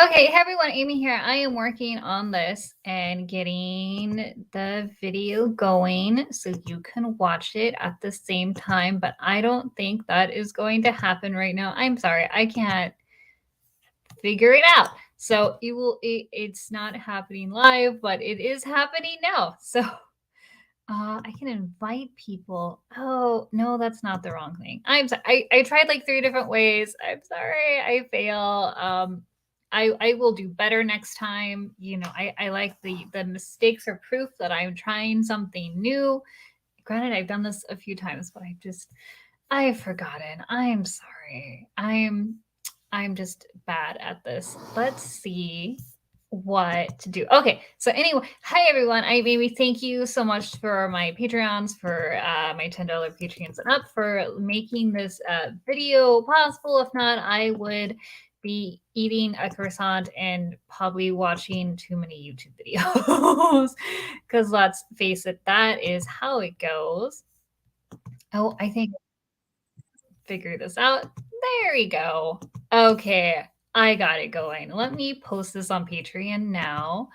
Okay, hey everyone, Amy here. I am working on this and getting the video going so you can watch it at the same time, but I don't think that is going to happen right now. I'm sorry, I can't figure it out. So it's not happening live, but it is happening now. So I can invite people. Oh, no, that's not the wrong thing. I'm sorry. I tried like three different ways. I'm sorry. I fail. I will do better next time. I like the mistakes are proof that I'm trying something new. Granted, I've done this a few times, but I've forgotten. I'm sorry. I'm just bad at this. Let's see what to do. Okay, so anyway, hi everyone. I'm Amy. Thank you so much for my Patreons, for my $10 Patreons and up, for making this video possible. If not, I would be eating a croissant and probably watching too many YouTube videos. Because let's face it, that is how it goes. Oh, I think figure this out. There we go. Okay, I got it going. Let me post this on Patreon now.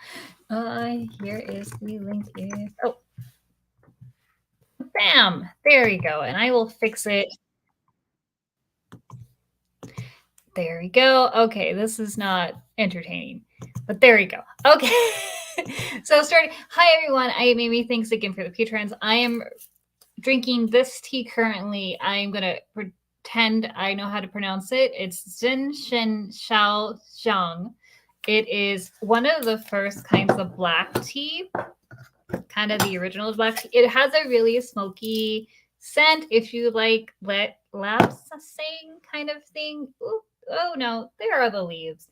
Here is the link. Oh, bam! There we go. And I will fix it. There we go. Okay, this is not entertaining, but there we go. Okay. So starting. Hi everyone. I am Amy. Thanks again for the patrons. I am drinking this tea currently. I'm gonna pretend I know how to pronounce it. It's Zhen Shen Shao Xiang. It is one of the first kinds of black tea, kind of the original black tea. It has a really smoky scent. If you like lapsing kind of thing. Ooh, oh no, there are the leaves.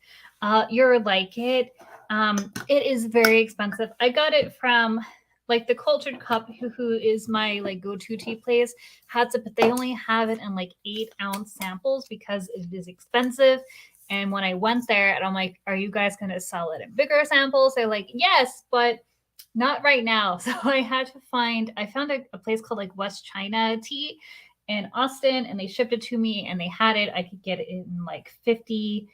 You're like it. It is very expensive. I got it from like the Cultured Cup, who is my like go-to tea place, has it, but they only have it in like 8-ounce samples because it is expensive. And when I went there, and I'm like, "Are you guys going to sell it in bigger samples?" They're like, "Yes, but not right now." So I found a place called like West China Tea in Austin, and they shipped it to me, and they had it. I could get it in like 50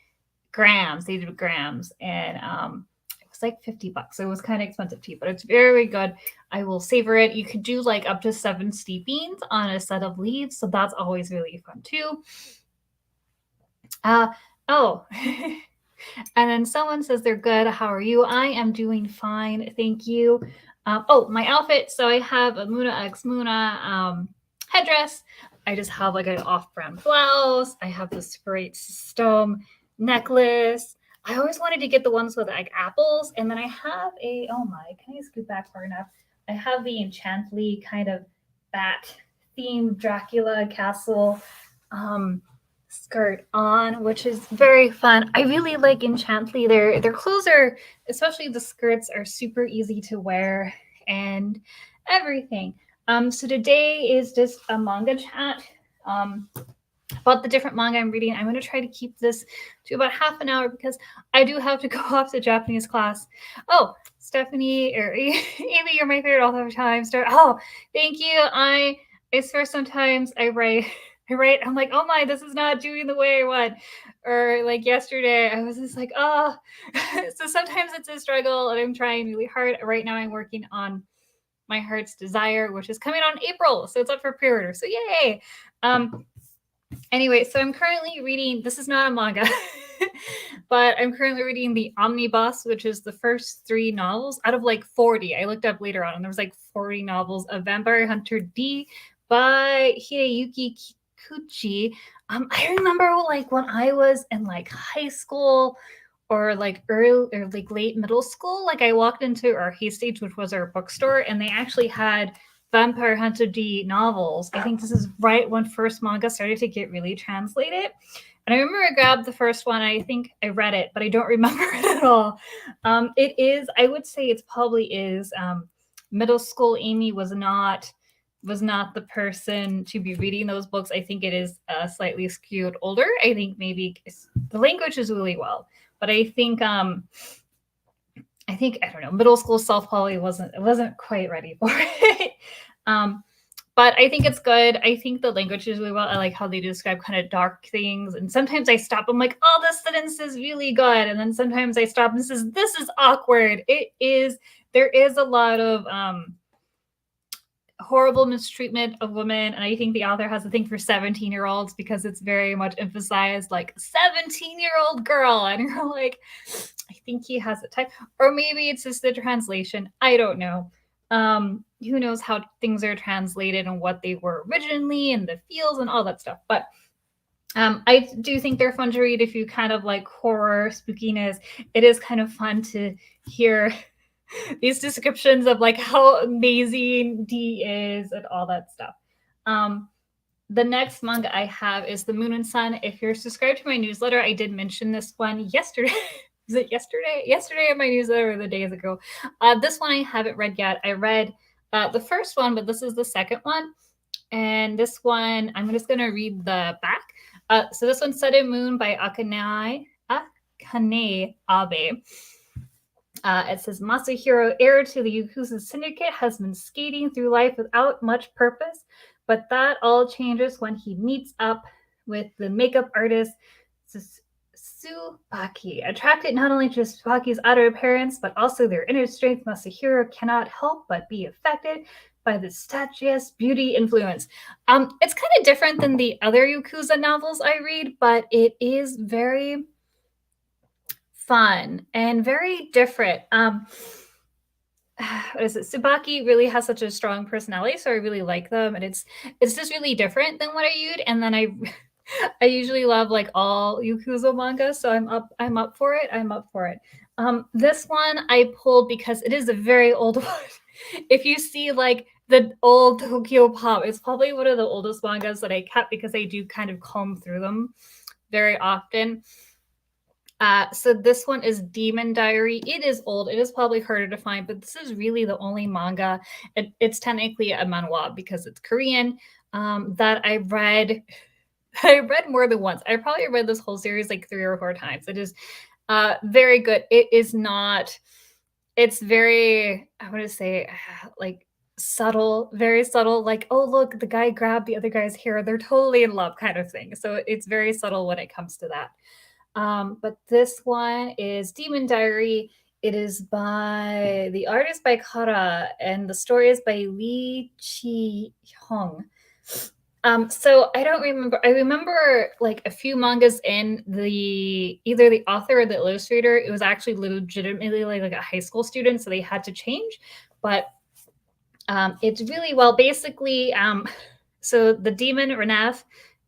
grams. They did grams, and it was like $50. So it was kind of expensive tea, but it's very good. I will savor it. You could do like up to 7 steepings on a set of leaves, so that's always really fun too. Oh. And then someone says they're good. How are you? I am doing fine. Thank you. Oh, my outfit. So I have a Muna X Muna headdress. I just have like an off-brand blouse. I have this great stone necklace. I always wanted to get the ones with like apples. And then I have oh my, can I scoot back far enough? I have the Enchantly kind of bat themed Dracula castle skirt on, which is very fun. I really like Enchantly. Their clothes are, especially the skirts, are super easy to wear and everything. So today is just a manga chat about the different manga I'm reading. I'm going to try to keep this to about half an hour because I do have to go off to Japanese class. Oh, Stephanie or Amy, you're my favorite all the time. Oh, thank you. I swear sometimes I write. I'm like, oh my, this is not doing the way I want. Or like yesterday, I was just like, oh. So sometimes it's a struggle, and I'm trying really hard. Right now, I'm working on My Heart's Desire, which is coming on April, so it's up for pre-order. So yay! Anyway, so I'm currently reading. This is not a manga, but I'm currently reading the Omnibus, which is the first 3 novels out of like 40. I looked up later on, and there was like 40 novels of Vampire Hunter D by Hideyuki Kikuchi. I remember like when I was in like high school or like early or like late middle school, like I walked into our Haystage, which was our bookstore, and they actually had Vampire Hunter D novels. I think this is right when first manga started to get really translated. And I remember I grabbed the first one. I think I read it, but I don't remember it at all. It is, I would say it probably is middle school. Amy was not the person to be reading those books. I think it is slightly skewed older. I think maybe the language is really well, but I think I don't know, middle school self probably wasn't quite ready for it. but I think it's good. I think the language is really well. I like how they describe kind of dark things. And sometimes I stop, I'm like, oh, this sentence is really good. And then sometimes I stop and says, this is awkward. There is a lot of horrible mistreatment of women. And I think the author has a thing for 17-year-olds because it's very much emphasized like 17-year-old girl. And you're like, I think he has a type. Or maybe it's just the translation. I don't know. Who knows how things are translated and what they were originally and the feels and all that stuff. But I do think they're fun to read if you kind of like horror, spookiness. It is kind of fun to hear these descriptions of like how amazing D is and all that stuff. The next manga I have is The Moon and Sun. If you're subscribed to my newsletter, I did mention this one yesterday. Is it yesterday? Yesterday in my newsletter or the days ago. This one I haven't read yet. I read the first one, but this is the second one. And this one, I'm just going to read the back. So this one's Sun and Moon by Akane Abe. It says, Masahiro, heir to the Yakuza syndicate, has been skating through life without much purpose, but that all changes when he meets up with the makeup artist Tsubaki. Attracted not only to Tsubaki's outer appearance, but also their inner strength, Masahiro cannot help but be affected by the statuesque beauty influence. It's kind of different than the other Yakuza novels I read, but it is very fun and very different. What is it? Tsubaki really has such a strong personality, so I really like them, and it's just really different than what I read. And then I usually love like all Yakuza manga, so I'm up for it. This one I pulled because it is a very old one. If you see like the old Tokyo Pop, it's probably one of the oldest mangas that I kept because I do kind of comb through them very often. So this one is Demon Diary. It is old. It is probably harder to find, but this is really the only manga. It's technically a manhwa because it's Korean that I read. I read more than once. I probably read this whole series like 3 or 4 times. It is very good. It is not. It's very, I want to say, like subtle, very subtle. Like, oh look, the guy grabbed the other guy's hair. They're totally in love, kind of thing. So it's very subtle when it comes to that. But this one is Demon Diary. It is by the artist by Kara, and the story is by Lee Chi Hong. So I don't remember. I remember like a few mangas in either the author or the illustrator. It was actually legitimately like a high school student, so they had to change. But it's really well. Basically, so the demon Renef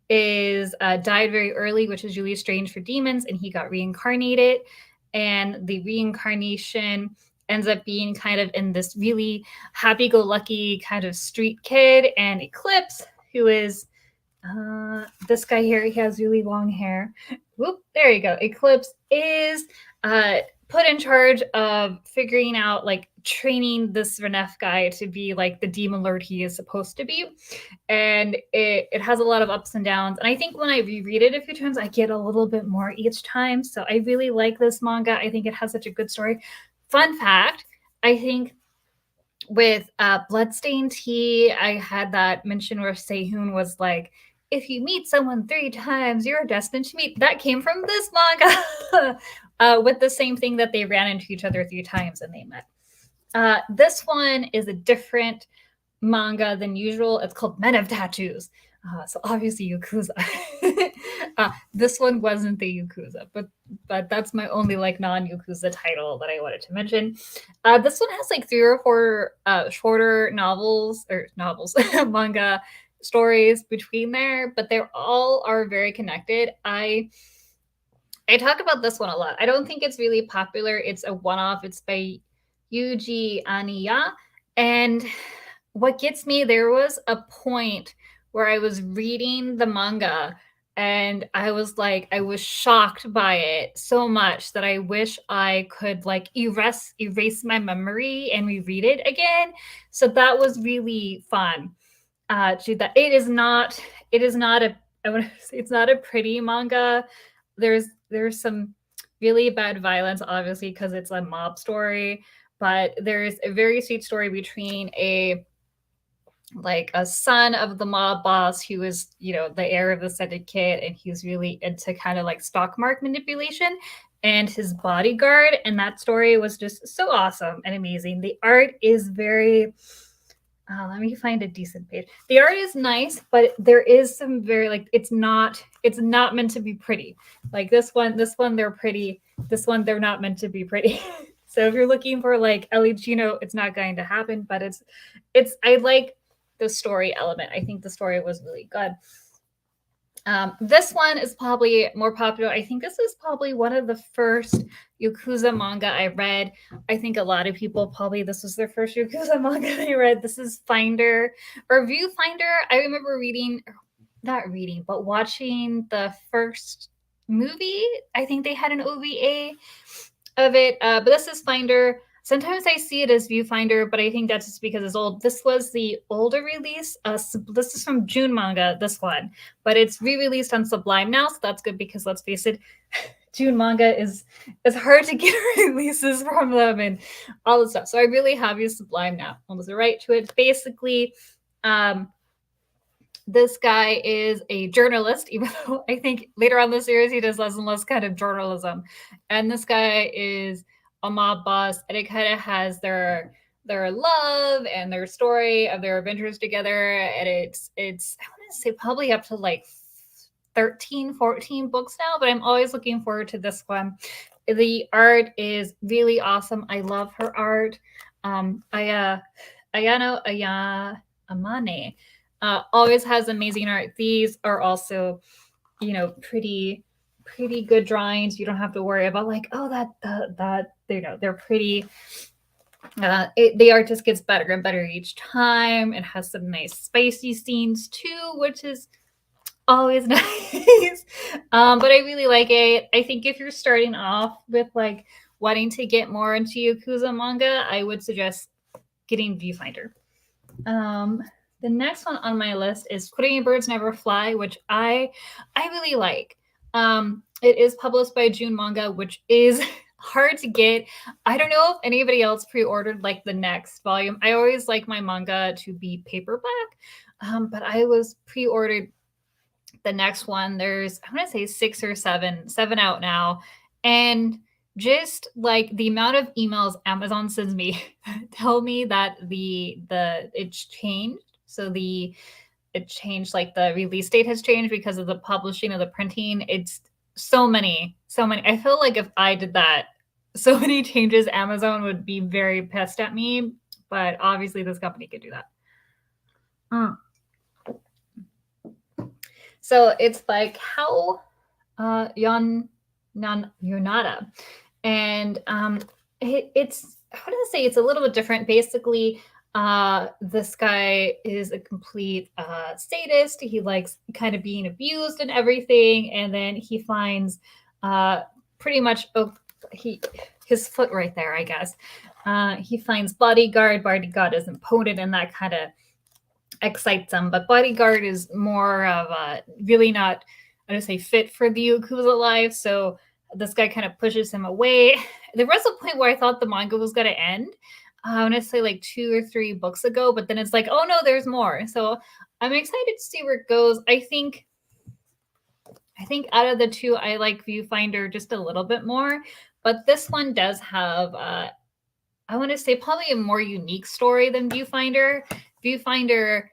is died very early, which is really strange for demons, and he got reincarnated. And the reincarnation ends up being kind of in this really happy-go-lucky kind of street kid, and Eclipse, who is this guy here. He has really long hair. Whoop, there you go. Eclipse is put in charge of figuring out, like, training this Renef guy to be like the demon lord he is supposed to be. And it has a lot of ups and downs. And I think when I reread it a few times, I get a little bit more each time. So I really like this manga. I think it has such a good story. Fun fact, I think with Bloodstained Tea, I had that mention where Sehun was like, if you meet someone 3 times, you're destined to meet. That came from this manga with the same thing that they ran into each other 3 times and they met. This one is a different manga than usual. It's called Men of Tattoos. So obviously Yakuza. This one wasn't the Yakuza, but that's my only like non-Yakuza title that I wanted to mention. This one has like 3 or 4 shorter novels manga stories between there, but they all are very connected. I talk about this one a lot. I don't think it's really popular. It's a one-off. It's by Yuji Aniya. And what gets me, there was a point where I was reading the manga and I was like, I was shocked by it so much that I wish I could like erase my memory and reread it again. So that was really fun. To that. It is not a, I want to say it's not a pretty manga. There's some really bad violence, obviously, because it's a mob story, but there's a very sweet story between a like a son of the mob boss who is, the heir of the syndicate, and he's really into kind of like stock market manipulation, and his bodyguard. And that story was just so awesome and amazing. The art is very, let me find a decent page. The art is nice, but there is some very like it's not meant to be pretty. Like this one they're pretty. This one they're not meant to be pretty. So if you're looking for like Ellie Gino, it's not going to happen. But it's I like the story element. I think the story was really good. This one is probably more popular. I think this is probably one of the first Yakuza manga I read. I think a lot of people probably this was their first Yakuza manga they read. This is Finder or Viewfinder. I remember not reading, but watching the first movie. I think they had an OVA of it. But this is Finder. Sometimes I see it as Viewfinder, but I think that's just because it's old. This was the older release. This is from June Manga, this one, but it's re-released on Sublime now, so that's good because let's face it, June Manga is hard to get releases from them and all this stuff. So I really have used Sublime now. Almost right to it. Basically, this guy is a journalist, even though I think later on the series he does less and less kind of journalism. And this guy is a mob boss, and it kind of has their love and their story of their adventures together. And it's I want to say probably up to like 13, 14 books now, but I'm always looking forward to this one. The art is really awesome. I love her art. Ayano Amane always has amazing art. These are also, pretty good drawings. You don't have to worry about like, oh, that they're pretty. The art just gets better and better each time. It has some nice spicy scenes too, which is always nice. But I really like it. I think if you're starting off with like wanting to get more into Yakuza manga, I would suggest getting Viewfinder. The next one on my list is Quitting Birds Never Fly, which I really like. It is published by June Manga, which is hard to get. I don't know if anybody else pre-ordered like the next volume. I always like my manga to be paperback, but I was pre-ordered the next one. There's I'm gonna say 6 or 7 out now, and just like the amount of emails Amazon sends me tell me that it's changed. So it changed, like the release date has changed because of the publishing of the printing. It's so many. I feel like if I did that, so many changes, Amazon would be very pissed at me. But obviously, this company could do that. So it's like how Yonada, and it's I want to say it's a little bit different. Basically, this guy is a complete sadist. He likes kind of being abused and everything, and then he finds pretty much his foot right there, I guess. He finds bodyguard. Bodyguard is impotent, and that kind of excites him. But bodyguard is more of a really not, I don't say fit for the Yakuza life. So this guy kind of pushes him away. There was a point where I thought the manga was going to end. I want to say like 2 or 3 books ago, but then it's like, oh no, there's more. So I'm excited to see where it goes. I think out of the two, I like Viewfinder just a little bit more, but this one does have, I want to say probably a more unique story than Viewfinder. Viewfinder.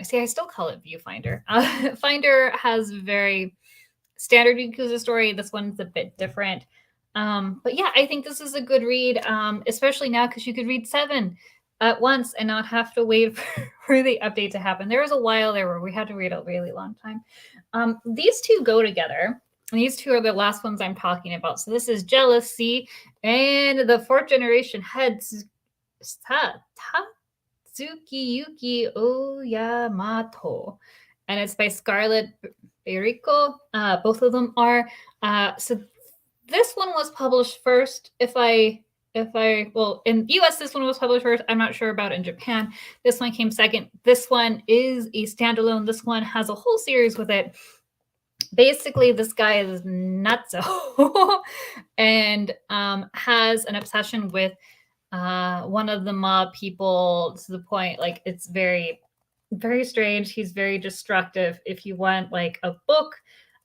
See, I still call it Viewfinder. Finder has very standard Yakuza story. This one's a bit different. But yeah, I think this is a good read, especially now because you could read 7 at once and not have to wait for the update to happen. There was a while there where we had to wait a really long time. These two go together. And these two are the last ones I'm talking about. So this is Jealousy and the 4th generation head Tsukiyuki Oyamato. And it's by Scarlett Beriko. Both of them are. So this one was published first. Well, in US, this one was published first. I'm not sure about in Japan. This one came second. This one is a standalone. This one has a whole series with it. Basically, this guy is nutso and has an obsession with one of the mob people to the point like it's very very strange. He's very destructive. If you want like a book,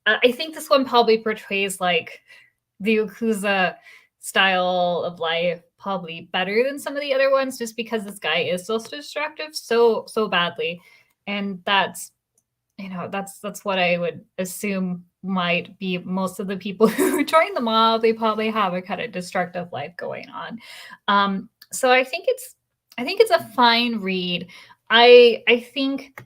I think this one probably portrays like the Yakuza style of life probably better than some of the other ones, just because this guy is so destructive so badly, and that's that's what I would assume might be most of the people who join the mob. They probably have a kind of destructive life going on. So I think it's a fine read. I think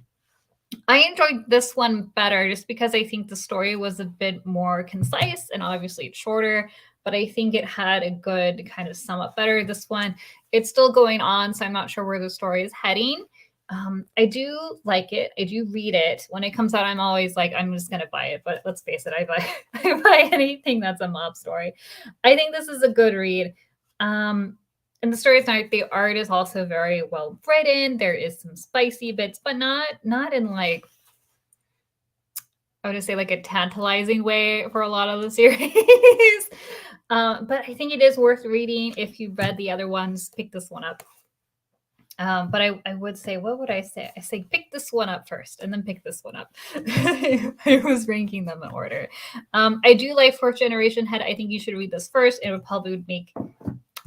I enjoyed this one better just because I think the story was a bit more concise, and obviously it's shorter, but I think it had a good kind of sum up better. This one, it's still going on, so I'm not sure where the story is heading. I do like it. I do read it. When it comes out, I'm always like, I'm just gonna buy it. But let's face it, I buy I buy anything that's a mob story. I think this is a good read. And the story is nice. The art is also very well written. There is some spicy bits, but not in like, I would say like a tantalizing way for a lot of the series. But I think it is worth reading. If you read the other ones, pick this one up. But I would say, what would I say? I say pick this one up first and then pick this one up. I was ranking them in order. I do like Fourth Generation Head. I think you should read this first. It would probably make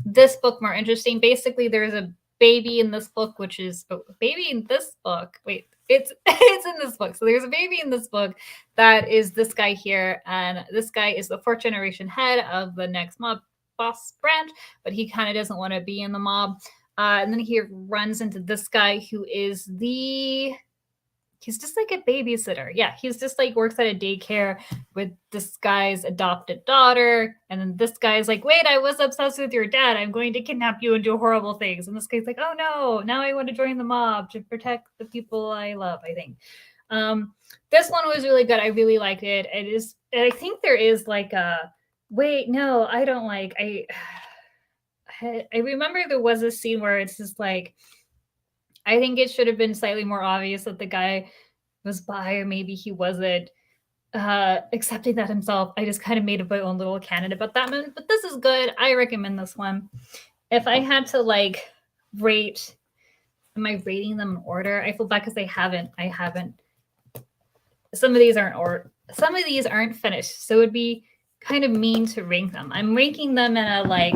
this book more interesting. Basically, there's a baby in this book, which is baby in this book. Wait, it's it's in this book. So there's a baby in this book that is this guy here, and this guy is the fourth generation head of the next mob boss branch, but he kind of doesn't want to be in the mob. And then he runs into this guy who is he's just like a babysitter. Yeah, he's just like works at a daycare with this guy's adopted daughter. And then this guy's like, wait, I was obsessed with your dad. I'm going to kidnap you and do horrible things. And this guy's like, oh no, now I want to join the mob to protect the people I love, I think. This one was really good. I really liked it. It is, I think there is like a, wait, no, I don't like, I remember there was a scene where it's just like, I think it should have been slightly more obvious that the guy was bi, or maybe he wasn't accepting that himself. I just kind of made my own little canon about that one. But this is good. I recommend this one. If I had to like rate, am I rating them in order? I feel bad because I haven't. Some of these aren't finished, so it would be kind of mean to rank them. I'm ranking them in a like,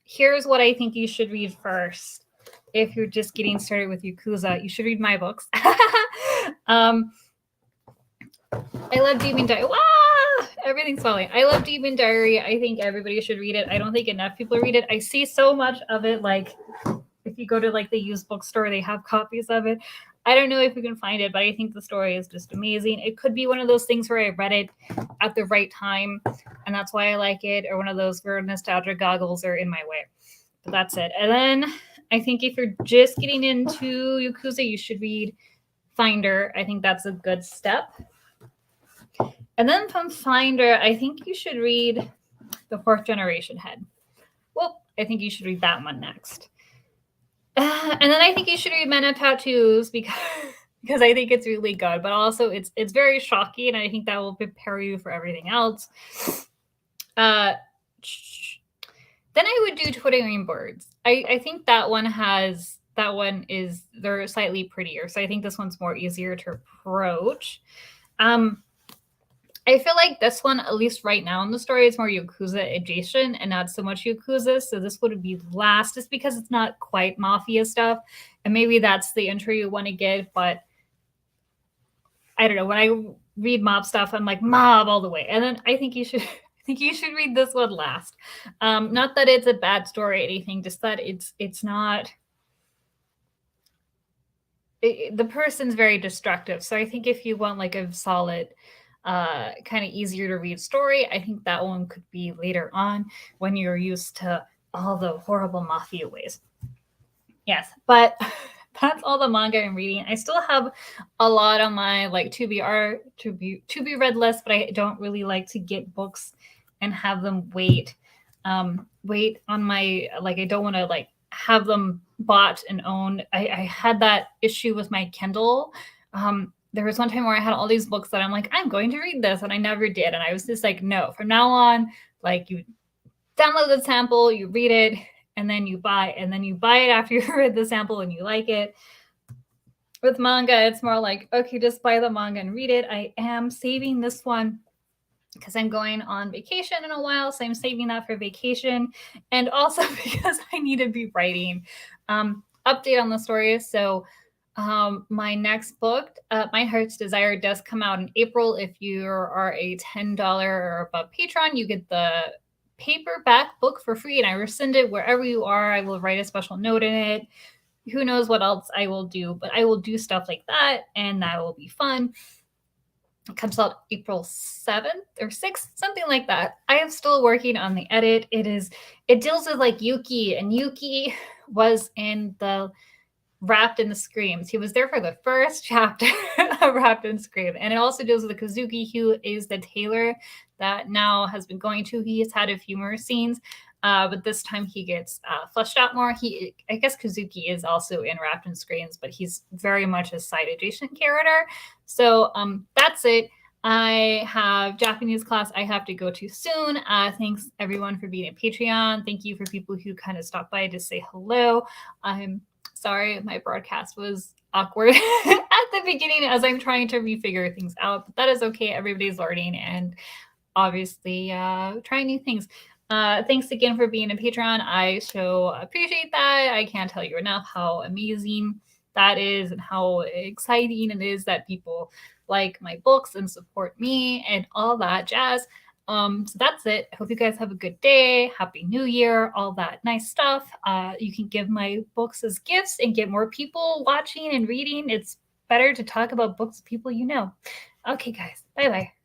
here's what I think you should read first. If you're just getting started with Yakuza, you should read my books. I love Demon Diary. Wow! Everything's falling. I love Demon Diary. I think everybody should read it. I don't think enough people read it. I see so much of it. Like, if you go to like the used bookstore, they have copies of it. I don't know if you can find it, but I think the story is just amazing. It could be one of those things where I read it at the right time, and that's why I like it, or one of those where nostalgia goggles are in my way. But that's it. And then I think if you're just getting into Yakuza, you should read Finder. I think that's a good step. And then from Finder, I think you should read The Fourth Generation Head. Well, I think you should read that one next. And then I think you should read Men of Tattoos because I think it's really good, but also it's very shocking, and I think that will prepare you for everything else. Then I would do Twittering Birds. I think they're slightly prettier, so I think this one's more easier to approach. I feel like this one, at least right now in the story, is more Yakuza adjacent and not so much Yakuza. So this would be last just because it's not quite mafia stuff. And maybe that's the intro you want to get. But I don't know. When I read mob stuff, I'm like mob all the way. And then I think you should read this one last. Not that it's a bad story or anything, just that it's not. The person's very destructive. So I think if you want like a solid kind of easier to read story, I think that one could be later on when you're used to all the horrible mafia ways. Yes, but that's all the manga I'm reading. I still have a lot on my like to be read list, but I don't really like to get books and have them wait on my, like, I don't want to like have them bought and owned. I had that issue with my Kindle. There was one time where I had all these books that I'm like, I'm going to read this, and I never did. And I was just like, no, from now on, like, you download the sample, you read it, and then you buy it after you read the sample and you like it. With manga, it's more like, okay, just buy the manga and read it. I am saving this one because I'm going on vacation in a while. So I'm saving that for vacation. And also because I need to be writing. Update on the story. So my next book, My Heart's Desire, does come out in April. If you are a $10 or above patron, you get the paperback book for free, and I will send it wherever you are. I will write a special note in it. Who knows what else I will do, but I will do stuff like that, and that will be fun. It comes out April 7th or 6th, something like that. I am still working on the edit. It deals with like Yuki, and Yuki was in the Wrapped in the Screams. He was there for the first chapter of Wrapped in Scream. And it also deals with Kazuki, who is the tailor that now has been going to. He has had a few more scenes, but this time he gets fleshed out more. I guess Kazuki is also in Wrapped in Screams, but he's very much a side adjacent character. So that's it. I have Japanese class I have to go to soon. Thanks everyone for being a Patreon. Thank you for people who kind of stopped by to say hello. I'm sorry, my broadcast was awkward at the beginning as I'm trying to refigure things out, but that is okay. Everybody's learning and obviously trying new things. Thanks again for being a Patreon. I so appreciate that. I can't tell you enough how amazing that is and how exciting it is that people like my books and support me and all that jazz. So that's it. I hope you guys have a good day. Happy New Year, all that nice stuff. You can give my books as gifts and get more people watching and reading. It's better to talk about books with people you know. Okay, guys. Bye bye.